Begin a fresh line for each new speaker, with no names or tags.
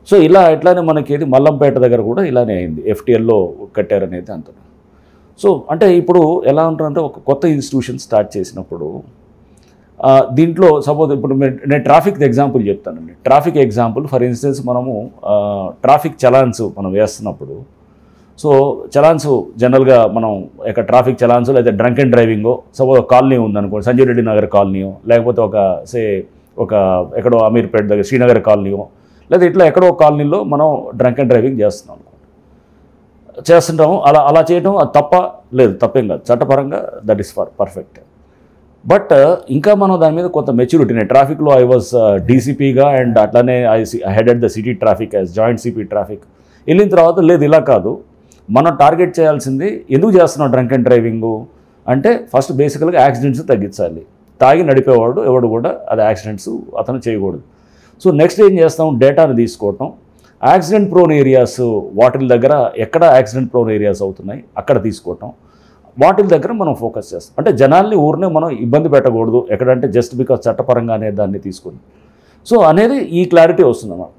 So ఇలా ఇట్లానే మనకి ఏది మల్లంపేట దగ్గర కూడా ఇలానే అయింది, ఎఫ్టీఎల్లో కట్టారనేది అంత. సో అంటే ఇప్పుడు ఎలా ఉంటుందంటే ఒక కొత్త ఇన్స్టిట్యూషన్ స్టార్ట్ చేసినప్పుడు దీంట్లో సపోజ్ ఇప్పుడు నేను ట్రాఫిక్ ఎగ్జాంపుల్ చెప్తానండి. ట్రాఫిక్ ఎగ్జాంపుల్ ఫర్ ఇన్స్టెన్స్ మనము ట్రాఫిక్ చలాన్స్ మనం వేస్తున్నప్పుడు, సో చలాన్స్ జనరల్గా మనం ఇక్కడ ట్రాఫిక్ చలాన్స్ లేదా డ్రంక్ అండ్ డ్రైవింగో, సపోజ్ కాలనీ ఉందనుకోండి, సంజయ్ రెడ్డి నగర్ కాలనీయో, లేకపోతే ఒక ఎక్కడో అమీర్పేట దగ్గర శ్రీనగర్ కాలనీయో, లేదా ఇట్లా ఎక్కడో కాలనీలో మనం డ్రంక్ అండ్ డ్రైవింగ్ చేస్తున్నాం చేస్తుంటాము. అలా చేయడం అది తప్ప లేదు, తప్పేం కాదు, చట్టపరంగా దట్ ఈస్ పర్ఫెక్ట్. బట్ ఇంకా మనం దాని మీద కొంత మెచ్యూరిటీ, నేను ట్రాఫిక్లో ఐ వాజ్ డీసీపీగా అండ్ అట్లానే I headed the city traffic as joint CP traffic. వెళ్ళిన తర్వాత లేదు ఇలా కాదు, మనం టార్గెట్ చేయాల్సింది ఎందుకు చేస్తున్నాం డ్రంక్ అండ్ డ్రైవింగు అంటే ఫస్ట్ బేసికల్గా యాక్సిడెంట్స్ తగ్గించాలి. తాగి నడిపేవాడు ఎవడు కూడా అది యాక్సిడెంట్స్ అతను చేయకూడదు. సో నెక్స్ట్ ఏం చేస్తాం, డేటాను తీసుకోవటం, యాక్సిడెంట్ ప్రోన్ ఏరియాస్ వాటి దగ్గర ఎక్కడ యాక్సిడెంట్ ప్రోన్ ఏరియాస్ అవుతున్నాయి అక్కడ తీసుకోవటం, వాటి దగ్గర మనం ఫోకస్ చేస్తాం. అంటే జనాల్ని ఊరినే మనం ఇబ్బంది పెట్టకూడదు ఎక్కడంటే జస్ట్ బికాజ్ చట్టపరంగానే దాన్ని తీసుకుని. సో అనేది ఈ క్లారిటీ వస్తుంది అన్నమాట.